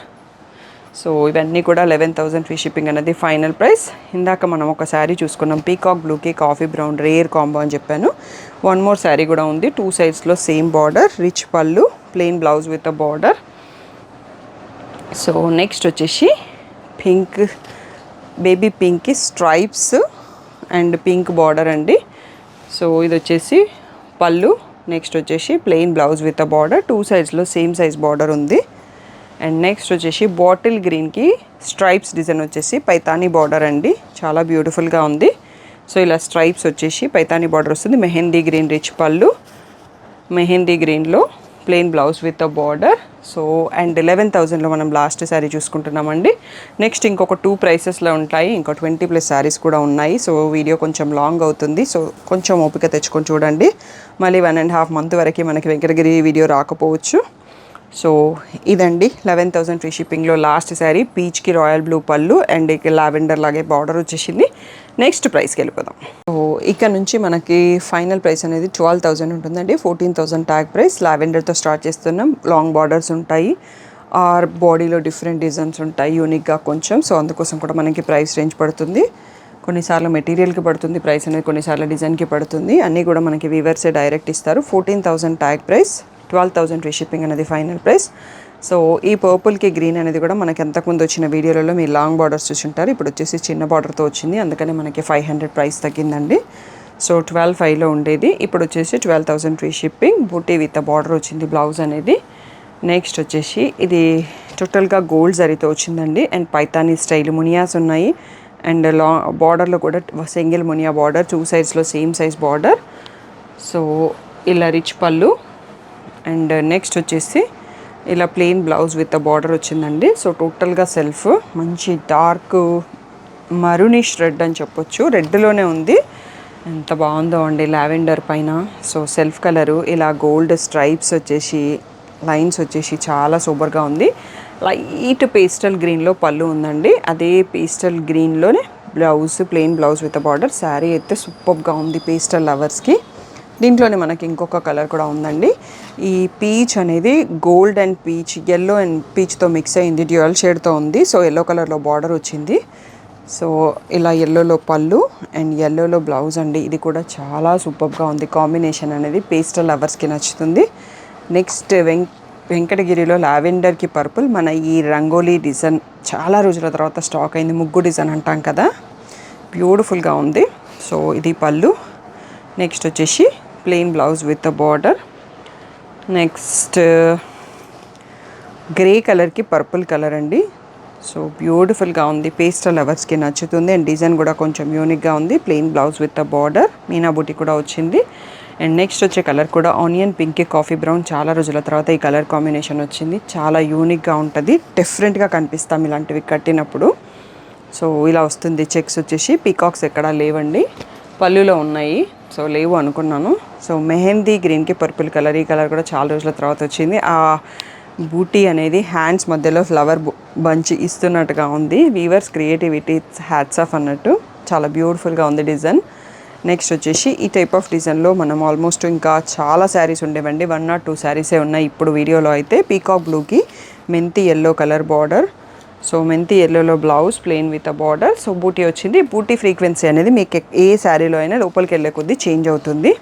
So ఇవన్నీ కూడా 11,000 ఫ్రీ షిప్పింగ్ అనేది ఫైనల్ ప్రైస్. ఇందాక మనం ఒక శారీ చూసుకున్నాం, పీకాక్ బ్లూకి కాఫీ బ్రౌన్ రేర్ కాంబో అని చెప్పాను. వన్ మోర్ శారీ కూడా ఉంది, 2 సైడ్స్లో same border, rich pallu, plain blouse with a border. So next వచ్చేసి పింక్, బేబీ పింక్కి స్ట్రైప్స్ అండ్ పింక్ బార్డర్ అండి. సో ఇది వచ్చేసి పళ్ళు. నెక్స్ట్ వచ్చేసి plain blouse with a border, 2 సైడ్స్లో సేమ్ సైజ్ బార్డర్ ఉంది. అండ్ నెక్స్ట్ వచ్చేసి బాటిల్ గ్రీన్కి స్ట్రైప్స్ డిజైన్ వచ్చేసి పైతానీ బార్డర్ అండి, చాలా బ్యూటిఫుల్గా ఉంది. సో ఇలా స్ట్రైప్స్ వచ్చేసి పైతానీ బార్డర్ వస్తుంది. మెహందీ గ్రీన్ రిచ్ పళ్ళు, మెహందీ గ్రీన్లో plain blouse with a border. So and 11,000లో మనం లాస్ట్ శారీ చూసుకుంటున్నామండి. నెక్స్ట్ ఇంకొక 2 ప్రైసెస్లో ఉంటాయి, ఇంకో 20+ శారీస్ కూడా ఉన్నాయి. సో వీడియో కొంచెం లాంగ్ అవుతుంది, సో కొంచెం ఓపిక తెచ్చుకొని చూడండి. మళ్ళీ 1.5 మంత్ వరకు మనకి వెంకటగిరి వీడియో రాకపోవచ్చు. సో ఇదండి 11,000 ఫ్రీ షిప్పింగ్లో లాస్ట్ శారీ. పీచ్కి రాయల్ బ్లూ పళ్ళు అండ్ ఇక లావెండర్ లాగే బార్డర్ వచ్చేసింది. నెక్స్ట్ ప్రైస్కి వెళ్ళిపోదాం. సో ఇక్కడ నుంచి మనకి ఫైనల్ ప్రైస్ అనేది 12,000 ఉంటుందండి. 14,000 ట్యాగ్ ప్రైస్. లావెండర్తో స్టార్ట్ చేస్తున్నాం. లాంగ్ బార్డర్స్ ఉంటాయి, ఆర్ బాడీలో డిఫరెంట్ డిజైన్స్ ఉంటాయి యూనిక్గా కొంచెం. సో అందుకోసం కూడా మనకి ప్రైస్ రేంజ్ పడుతుంది. కొన్నిసార్లు మెటీరియల్కి పడుతుంది ప్రైస్ అనేది, కొన్నిసార్లు డిజైన్కి పడుతుంది. అన్నీ కూడా మనకి వీవర్సే డైరెక్ట్ ఇస్తారు. 14,000 ట్యాగ్ ప్రైస్, 12,000 ఫ్రీ షిప్పింగ్ అనేది ఫైనల్ ప్రైస్. సో ఈ పర్పుల్కి గ్రీన్ అనేది కూడా మనకి ఎంతకుముందు వచ్చిన వీడియోలలో మీరు లాంగ్ బార్డర్స్ చూసుంటారు. ఇప్పుడు వచ్చేసి చిన్న బార్డర్తో వచ్చింది, అందుకని మనకి 500 ప్రైస్ తగ్గిందండి. సో 12,500లో ఉండేది, ఇప్పుడు వచ్చేసి 12,000 free shipping. Buti with border వచ్చింది బ్లౌజ్ అనేది. నెక్స్ట్ వచ్చేసి ఇది టోటల్గా గోల్డ్ జరీతో వచ్చిందండి అండ్ పైతానీ స్టైల్ మునియాస్ ఉన్నాయి. అండ్ బార్డర్లో కూడా సింగిల్ మునియా బార్డర్, 2 సైడ్స్లో సేమ్ సైజ్ బార్డర్. సో ఇలా రిచ్ పళ్ళు అండ్ నెక్స్ట్ వచ్చేసి ఇలా ప్లెయిన్ బ్లౌజ్ విత్ బార్డర్ వచ్చిందండి. సో టోటల్గా సెల్ఫ్ మంచి డార్క్ మరూనిష్ రెడ్ అని చెప్పొచ్చు, రెడ్లోనే ఉంది. ఎంత బాగుందో అండి లావెండర్ పైన. సో సెల్ఫ్ కలరు ఇలా గోల్డ్ స్ట్రైప్స్ వచ్చేసి లైన్స్ వచ్చేసి చాలా సూపర్గా ఉంది. లైట్ పేస్టల్ గ్రీన్లో పళ్ళు ఉందండి, అదే పేస్టల్ గ్రీన్లోనే blouse, plain blouse with border. Sari అయితే సూపర్గా ఉంది పేస్టల్ లవర్స్కి. దీంట్లోనే మనకి ఇంకొక కలర్ కూడా ఉందండి. ఈ పీచ్ అనేది gold and peach, yellow and పీచ్తో మిక్స్ అయింది, డ్యూయల్ షేడ్తో ఉంది. సో ఎల్లో కలర్లో బార్డర్ వచ్చింది. సో ఇలా ఎల్లోలో పళ్ళు అండ్ ఎల్లోలో బ్లౌజ్ అండి. ఇది కూడా చాలా సూపర్గా ఉంది కాంబినేషన్ అనేది, పేస్టల్ లవర్స్కి నచ్చుతుంది. నెక్స్ట్ వెంకటగిరిలో లావెండర్కి పర్పుల్. మన ఈ రంగోలీ డిజైన్ చాలా రోజుల తర్వాత స్టాక్ అయింది, ముగ్గు డిజైన్ అంటాం కదా, బ్యూటిఫుల్గా ఉంది. సో ఇది పళ్ళు. నెక్స్ట్ వచ్చేసి plain blouse with a border. Next grey కలర్కి పర్పుల్ కలర్ అండి. సో బ్యూటిఫుల్గా ఉంది, పేస్టల్ లవర్స్కి నచ్చుతుంది అండ్ డిజైన్ కూడా కొంచెం యూనిక్గా ఉంది. Plain blouse with a border, మీనా బూటీ కూడా వచ్చింది. అండ్ నెక్స్ట్ వచ్చే కలర్ కూడా ఆనియన్ పింక్ కాఫీ బ్రౌన్. చాలా రోజుల తర్వాత ఈ కలర్ కాంబినేషన్ వచ్చింది. చాలా యూనిక్గా ఉంటుంది, డిఫరెంట్గా కనిపిస్తాం ఇలాంటివి కట్టినప్పుడు. సో ఇలా వస్తుంది. చెక్స్ వచ్చేసి పీకాక్స్ ఎక్కడా లేవండి, పళ్ళులో ఉన్నాయి. సో లేవు అనుకున్నాను. సో మెహందీ గ్రీన్కి పర్పుల్ కలర్, ఈ కలర్ కూడా చాలా రోజుల తర్వాత వచ్చింది. ఆ బూటీ అనేది హ్యాండ్స్ మధ్యలో ఫ్లవర్ బంచ్ ఇస్తున్నట్టుగా ఉంది. వీవర్స్ క్రియేటివిటీ హ్యాట్స్ ఆఫ్ అన్నట్టు. చాలా బ్యూటిఫుల్గా ఉంది డిజైన్. నెక్స్ట్ వచ్చేసి ఈ టైప్ ఆఫ్ డిజైన్లో మనం ఆల్మోస్ట్ ఇంకా చాలా శారీస్ ఉండేవండి, 1 or 2 శారీసే ఉన్నాయి ఇప్పుడు వీడియోలో అయితే. పీకాక్ బ్లూకి మెంతి ఎల్లో కలర్ బార్డర్. సో మెంతి ఎల్లోలో blouse plain with a border. So బూటీ వచ్చింది. బూటీ ఫ్రీక్వెన్సీ అనేది మీకు ఏ శారీలో అయినా లోపలికి వెళ్ళే కొద్దీ చేంజ్ అవుతుంది.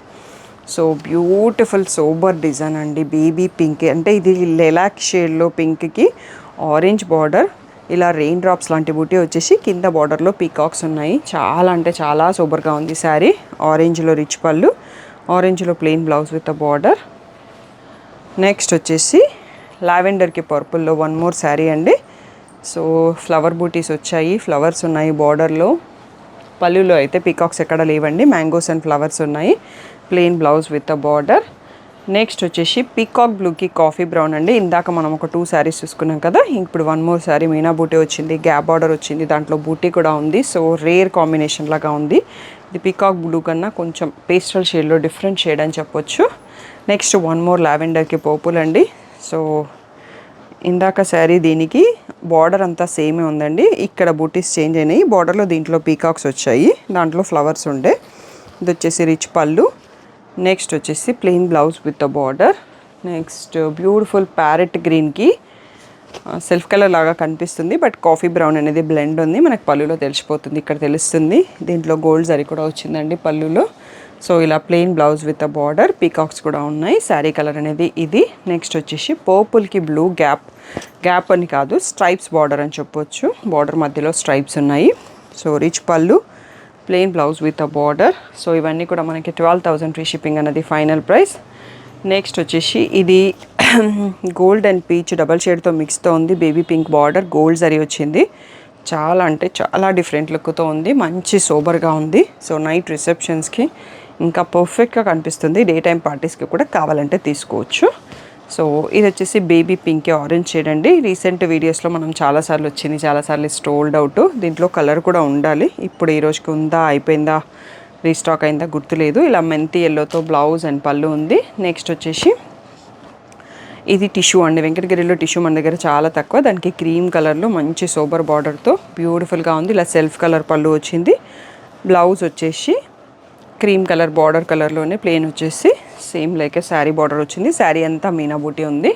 సో బ్యూటిఫుల్ సోబర్ డిజైన్ అండి. బేబీ పింక్ అంటే ఇది లెలాక్ షేడ్లో పింక్కి ఆరెంజ్ బార్డర్, ఇలా రెయిన్ డ్రాప్స్ లాంటి బూటీ వచ్చేసి కింద బార్డర్లో పీకాక్స్ ఉన్నాయి. చాలా అంటే చాలా సూపర్గా ఉంది శారీ. ఆరెంజ్లో రిచ్ పళ్ళు, ఆరెంజ్లో plain blouse with a border. Next వచ్చేసి లావెండర్కి పర్పుల్లో 1 more శారీ అండి. సో ఫ్లవర్ బూటీస్ వచ్చాయి, ఫ్లవర్స్ ఉన్నాయి బార్డర్లో. పళ్ళులో అయితే పీకాక్స్ ఎక్కడ లేవండి, మ్యాంగోస్ అండ్ ఫ్లవర్స్ ఉన్నాయి. Plain blouse with a border. Next వచ్చేసి పీకాక్ బ్లూకి కాఫీ బ్రౌన్ అండి. ఇందాక మనం ఒక 2 శారీస్ చూసుకున్నాం కదా, ఇప్పుడు 1 more శారీ మీనా బూటీ వచ్చింది, గ్యాప్ బార్డర్ వచ్చింది, దాంట్లో బూటీ కూడా ఉంది. సో రేర్ కాంబినేషన్ లాగా ఉంది. ఇది పీకాక్ బ్లూ కన్నా కొంచెం పేస్టల్ షేడ్లో డిఫరెంట్ షేడ్ అని చెప్పొచ్చు. నెక్స్ట్ 1 more లావెండర్కి పర్పుల్ అండి. సో ఇందాక శారీ దీనికి బార్డర్ అంతా సేమే ఉందండి, ఇక్కడ బూటీస్ చేంజ్ అయినాయి. బార్డర్లో దీంట్లో పీకాక్స్ వచ్చాయి, దాంట్లో ఫ్లవర్స్ ఉండే. ఇది వచ్చేసి రిచ్ పళ్ళు. నెక్స్ట్ వచ్చేసి plain blouse with a border. Next beautiful parrot గ్రీన్కి సెల్ఫ్ కలర్ లాగా కనిపిస్తుంది, బట్ కాఫీ బ్రౌన్ అనేది బ్లెండ్ ఉంది. మనకు పళ్ళులో తెలిసిపోతుంది, ఇక్కడ తెలుస్తుంది. దీంట్లో గోల్డ్ జరీ కూడా వచ్చిందండి పళ్ళులో. సో ఇలా plain blouse with a border, peacocks కూడా ఉన్నాయి. శారీ కలర్ అనేది ఇది. నెక్స్ట్ వచ్చేసి పర్పుల్కి బ్లూ గ్యాప్ అని కాదు, స్ట్రైప్స్ బార్డర్ అని చెప్పొచ్చు. బార్డర్ మధ్యలో స్ట్రైప్స్ ఉన్నాయి. So rich pallu, plain blouse with a border. So ఇవన్నీ కూడా మనకి 12,000 ఫ్రీ షిప్పింగ్ అన్నది ఫైనల్ ప్రైస్. నెక్స్ట్ వచ్చేసి ఇది గోల్డ్ అండ్ పీచ్ డబల్ షేడ్తో మిక్స్తో ఉంది. Baby pink border, gold zari వచ్చింది. చాలా అంటే చాలా డిఫరెంట్ లుక్తో ఉంది, మంచి సోబర్గా ఉంది. సో నైట్ రిసెప్షన్స్కి ఇంకా పర్ఫెక్ట్గా కనిపిస్తుంది. డే టైం పార్టీస్కి కూడా కావాలంటే తీసుకోవచ్చు. సో ఇది వచ్చేసి బేబీ పింక్ ఆరెంజ్ షేడ్ అండి. రీసెంట్ వీడియోస్లో మనం చాలాసార్లు వచ్చింది, చాలాసార్లు స్టోల్డ్ అవుట్. దీంట్లో కలర్ కూడా ఉండాలి. ఇప్పుడు ఈ రోజుకి ఉందా, అయిపోయిందా, రీస్టాక్ అయిందా గుర్తులేదు. ఇలా మెంతి ఎల్లోతో బ్లౌజ్ అండ్ పళ్ళు ఉంది. నెక్స్ట్ వచ్చేసి ఇది టిష్యూ అండి. వెంకటగిరిలో టిష్యూ మన దగ్గర చాలా తక్కువ. దానికి క్రీమ్ కలర్లో మంచి సోబర్ బార్డర్తో బ్యూటిఫుల్గా ఉంది. ఇలా సెల్ఫ్ కలర్ పళ్ళు వచ్చింది. బ్లౌజ్ వచ్చేసి క్రీమ్ కలర్ బార్డర్ కలర్లోనే ప్లెయిన్ వచ్చేసి సేమ్ లైక్ శారీ బార్డర్ వచ్చింది. శారీ అంతా మీనా బూటీ ఉంది.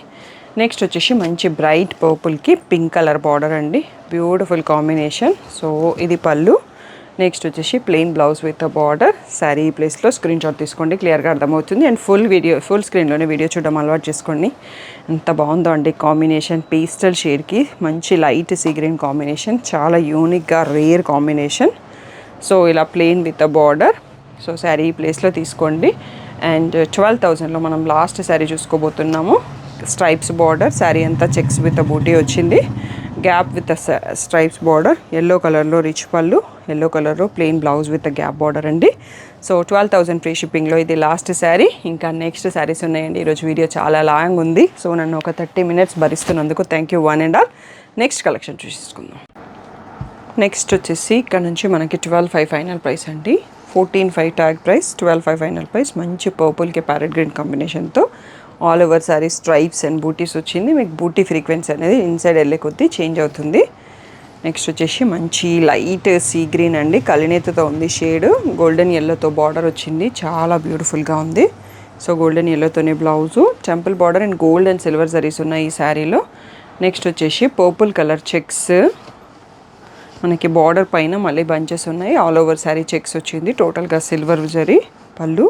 నెక్స్ట్ వచ్చేసి మంచి బ్రైట్ పర్పుల్కి పింక్ కలర్ బార్డర్ అండి, బ్యూటిఫుల్ కాంబినేషన్. సో ఇది పళ్ళు. నెక్స్ట్ వచ్చేసి plain blouse with a border. Sari ఈ ప్లేస్లో స్క్రీన్ షాట్ తీసుకోండి, క్లియర్గా అర్థమవుతుంది. అండ్ ఫుల్ స్క్రీన్లోనే వీడియో చూడడం అలవాటు చేసుకోండి. ఎంత బాగుందో అండి కాంబినేషన్. పేస్టల్ షేడ్కి మంచి లైట్ సీ గ్రీన్ కాంబినేషన్, చాలా యూనిక్గా రేర్ కాంబినేషన్. సో ఇలా plain with a border. So sari ఈ ప్లేస్లో తీసుకోండి. అండ్ 12,000లో మనం లాస్ట్ శారీ చూసుకోబోతున్నాము. స్ట్రైప్స్ బార్డర్, శారీ అంతా చెక్స్ విత్ బూటీ వచ్చింది. Gap with stripes border, yellow కలర్లో రిచ్ పళ్ళు, ఎల్లో కలర్లో plain blouse with gap border అండి. సో 12,000 ఫ్రీ షిప్పింగ్లో ఇది లాస్ట్ శారీ. ఇంకా నెక్స్ట్ శారీస్ ఉన్నాయండి. ఈరోజు వీడియో చాలా లాంగ్ ఉంది. సో నన్ను ఒక 30 minutes భరిస్తున్నందుకు thank you one and all. Next collection చూసేసుకుందాం. నెక్స్ట్ వచ్చేసి ఇక్కడ నుంచి మనకి 12,500 ఫైనల్ ప్రైస్ అండి. 14,500 ట్యాగ్ ప్రైస్, 12,500 ఫైనల్ ప్రైస్. మంచి పర్పుల్కి ప్యారెట్ గ్రీన్ కాంబినేషన్తో all over sari stripes and బూటీస్ వచ్చింది. మీకు బూటీ ఫ్రీక్వెన్సీ అనేది ఇన్సైడ్ వెళ్ళే కొద్దీ చేంజ్ అవుతుంది. నెక్స్ట్ వచ్చేసి మంచి లైట్ సీ గ్రీన్ అండి, కలినేతతో ఉంది షేడ్. గోల్డెన్ ఎల్లోతో బార్డర్ వచ్చింది, చాలా బ్యూటిఫుల్గా ఉంది. సో గోల్డెన్ ఎల్లోతోనే blouse, temple border and gold and silver జరీస్ ఉన్నాయి ఈ శారీలో. నెక్స్ట్ వచ్చేసి పర్పుల్ కలర్ చెక్స్, మనకి బార్డర్ పైన మళ్ళీ బంచెస్ ఉన్నాయి. ఆల్ ఓవర్ శారీ చెక్స్ వచ్చింది. టోటల్గా సిల్వర్ జరీ పళ్ళు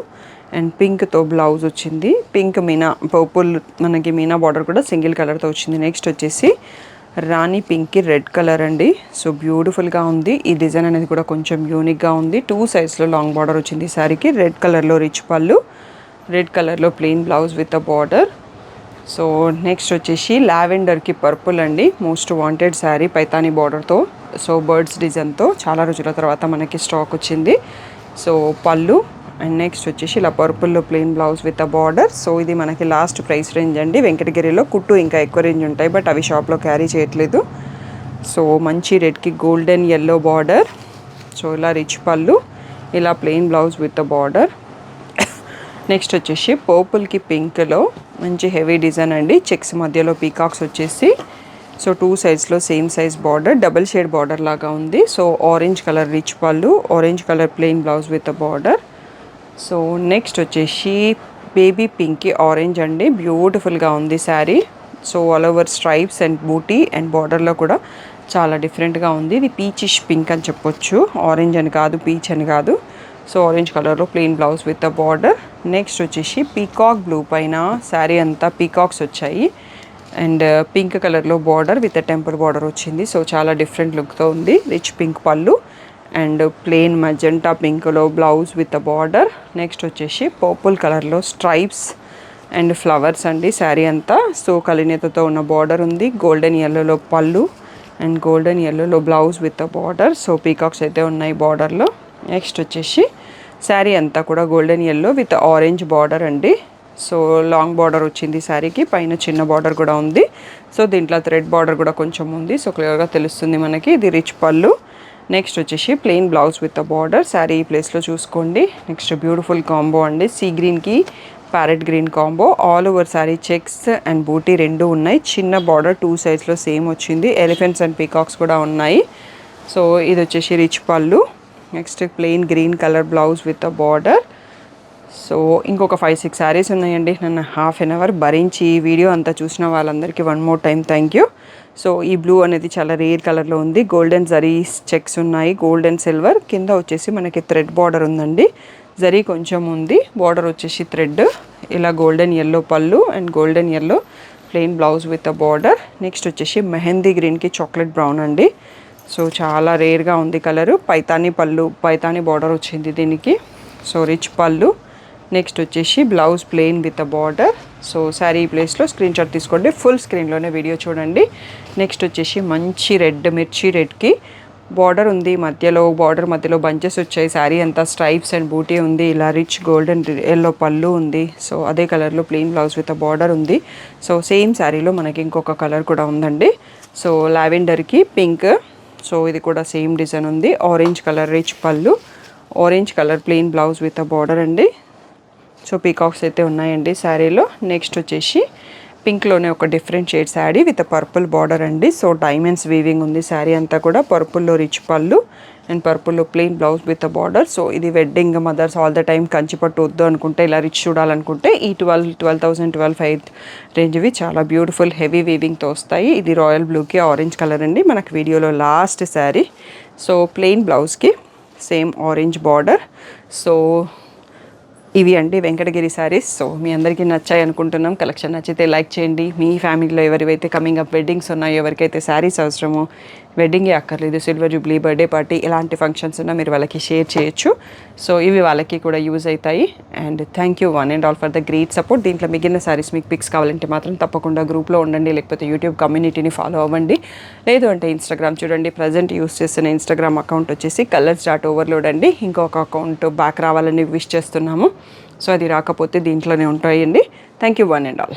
అండ్ పింక్తో బ్లౌజ్ వచ్చింది. పింక్ మీనా, పర్పుల్ మనకి మీనా బార్డర్ కూడా సింగిల్ కలర్తో వచ్చింది. నెక్స్ట్ వచ్చేసి రాణి పింక్కి రెడ్ కలర్ అండి. సో బ్యూటిఫుల్గా ఉంది. ఈ డిజైన్ అనేది కూడా కొంచెం యూనిక్గా ఉంది. 2 సైజ్లో లాంగ్ బార్డర్ వచ్చింది ఈ శారీకి. రెడ్ కలర్లో రిచ్ పళ్ళు, రెడ్ కలర్లో plain blouse with a border. So next వచ్చేసి లావెండర్కి పర్పుల్ అండి. మోస్ట్ వాంటెడ్ శారీ పైతానీ బార్డర్తో, సో బర్డ్స్ డిజైన్తో చాలా రోజుల తర్వాత మనకి స్టాక్ వచ్చింది. సో పళ్ళు అండ్ నెక్స్ట్ వచ్చేసి ఇలా పర్పుల్లో plain blouse with a border. So ఇది మనకి లాస్ట్ ప్రైస్ రేంజ్ అండి. వెంకటగిరిలో కుట్టు ఇంకా ఎక్కువ రేంజ్ ఉంటాయి, బట్ అవి షాప్లో క్యారీ చేయట్లేదు. సో మంచి రెడ్కి గోల్డెన్ ఎల్లో బార్డర్. సో ఇలా రిచ్ పళ్ళు, ఇలా plain blouse with a border. Next వచ్చేసి పర్పుల్కి పింక్లో మంచి హెవీ డిజైన్ అండి. చెక్స్ మధ్యలో పీకాక్స్ వచ్చేసి, సో 2 సైడ్స్లో same size border, double shade border లాగా ఉంది. So orange colour rich pallu, orange colour plain blouse with a border. So next వచ్చేసి బేబీ పింక్కి ఆరెంజ్ అండి. బ్యూటిఫుల్గా ఉంది sari. So all over stripes and బూటీ అండ్ బార్డర్లో కూడా చాలా డిఫరెంట్గా ఉంది. ఇది పీచిష్ పింక్ అని చెప్పొచ్చు, ఆరెంజ్ అని కాదు, పీచ్ అని కాదు. సో ఆరెంజ్ కలర్లో plain blouse with a border. Next వచ్చేసి పీకాక్ బ్లూ పైన శారీ అంతా పీకాక్స్ వచ్చాయి అండ్ పింక్ కలర్లో బార్డర్ విత్ టెంపుల్ బార్డర్ వచ్చింది. సో చాలా డిఫరెంట్ లుక్తో ఉంది. Rich pink pallu and plain magenta పింక్లో blouse with a border. Next వచ్చేసి పర్పుల్ కలర్లో స్ట్రైప్స్ అండ్ ఫ్లవర్స్ అండి శారీ అంతా. సో కలినేతతో ఉన్న బార్డర్ ఉంది. గోల్డెన్ ఎల్లోలో పళ్ళు అండ్ గోల్డెన్ ఎల్లోలో blouse with a border. So peacocks అయితే ఉన్నాయి బార్డర్లో. నెక్స్ట్ వచ్చేసి శారీ అంతా కూడా golden yellow with orange border అండి. సో లాంగ్ బార్డర్ వచ్చింది శారీకి, పైన చిన్న బార్డర్ కూడా ఉంది. సో దీంట్లో థ్రెడ్ బార్డర్ కూడా కొంచెం ఉంది. సో క్లియర్గా తెలుస్తుంది మనకి. ఇది రిచ్ పళ్ళు. నెక్స్ట్ వచ్చేసి plain blouse with a border. Sari ఈ ప్లేస్లో చూసుకోండి. నెక్స్ట్ బ్యూటిఫుల్ కాంబో అండి. సీ గ్రీన్కి parrot green combo. All over sari checks and బూటీ రెండు ఉన్నాయి. చిన్న బార్డర్ 2 సైడ్స్లో సేమ్ వచ్చింది. ఎలిఫెంట్స్ అండ్ పీకాక్స్ కూడా ఉన్నాయి. సో ఇది వచ్చేసి rich pallu. Next plain green colour blouse with a border. So ఇంకొక 5-6 శారీస్ ఉన్నాయండి. నన్ను హాఫ్ అన్ అవర్ భరించి ఈ వీడియో అంతా చూసిన వాళ్ళందరికీ one more time thank you. So ఈ బ్లూ అనేది చాలా రేర్ కలర్లో ఉంది. గోల్డెన్ జరీస్ చెక్స్ ఉన్నాయి, గోల్డ్ అండ్ సిల్వర్. కింద వచ్చేసి మనకి థ్రెడ్ బార్డర్ ఉందండి. జరీ కొంచెం ఉంది, బార్డర్ వచ్చేసి థ్రెడ్. ఇలా గోల్డెన్ ఎల్లో పళ్ళు and golden yellow plain blouse with a border. Next వచ్చేసి మెహందీ గ్రీన్కి చాక్లెట్ బ్రౌన్ అండి. సో చాలా రేర్గా ఉంది కలరు. పైతానీ పళ్ళు, పైతానీ బార్డర్ వచ్చింది దీనికి. So rich pallu. నెక్స్ట్ వచ్చేసి blouse plain with a border. So sari ప్లేస్లో స్క్రీన్ షాట్ తీసుకోండి, ఫుల్ స్క్రీన్లోనే వీడియో చూడండి. నెక్స్ట్ వచ్చేసి మంచి రెడ్, మిర్చి రెడ్కి బార్డర్ ఉంది. బార్డర్ మధ్యలో బంచెస్ వచ్చాయి. శారీ అంతా స్ట్రైప్స్ అండ్ బూటీ ఉంది. ఇలా రిచ్ గోల్డెన్ ఎల్లో పళ్ళు ఉంది. సో అదే కలర్లో plain blouse with a border ఉంది. సో సేమ్ శారీలో మనకి ఇంకొక కలర్ కూడా ఉందండి. So లావెండర్కి pink. సో ఇది కూడా సేమ్ డిజైన్ ఉంది. Orange colour rich pallu, orange colour plain blouse with a border అండి. సో పీకాక్స్ అయితే ఉన్నాయండి శారీలో. నెక్స్ట్ వచ్చేసి పింక్లోనే ఒక different shade sari with purple border అండి. సో డైమండ్స్ వీవింగ్ ఉంది శారీ అంతా కూడా. పర్పుల్లో రిచ్ పళ్ళు అండ్ పర్పుల్లో plain blouse with border. So ఇది wedding mothers all the time Kanchipattu వద్దు అనుకుంటే, ఇలా రిచ్ చూడాలనుకుంటే ఈ 12,000 12,500 రేంజ్వి చాలా బ్యూటిఫుల్ హెవీ వీవింగ్తో వస్తాయి. ఇది రాయల్ బ్లూకి ఆరెంజ్ కలర్ అండి మనకి వీడియోలో లాస్ట్ శారీ. సో ప్లెయిన్ బ్లౌజ్కి సేమ్ ఆరెంజ్ బార్డర్. సో ఇవి అండి వెంకటగిరి శారీస్. సో మీ అందరికీ నచ్చాయి అనుకుంటున్నాం. కలెక్షన్ నచ్చితే లైక్ చేయండి. మీ ఫ్యామిలీలో ఎవరివైతే కమింగ్ అప్ వెడ్డింగ్స్ ఉన్నాయో, ఎవరికైతే శారీస్ అవసరమో, వెడ్డింగే అక్కర్లేదు, సిల్వర్ జూబ్లీ, బర్త్డే పార్టీ ఇలాంటి ఫంక్షన్స్ ఉన్నా మీరు వాళ్ళకి షేర్ చేయొచ్చు. సో ఇవి వాళ్ళకి కూడా యూజ్ అవుతాయి. And thank you one and all for the great support. దీంట్లో మిగిలిన శారీస్ మీకు పిక్స్ కావాలంటే మాత్రం తప్పకుండా గ్రూప్లో ఉండండి, లేకపోతే యూట్యూబ్ కమ్యూనిటీని ఫాలో అవ్వండి. లేదు అంటే ఇన్స్టాగ్రామ్ చూడండి. ప్రజెంట్ యూస్ చేస్తున్న ఇన్స్టాగ్రామ్ అకౌంట్ వచ్చేసి colours.overload అండి. ఇంకొక అకౌంట్ బ్యాక్ రావాలని విష్ చేస్తున్నాము. సో అది రాకపోతే దీంట్లోనే ఉంటాయండి. Thank you one and all.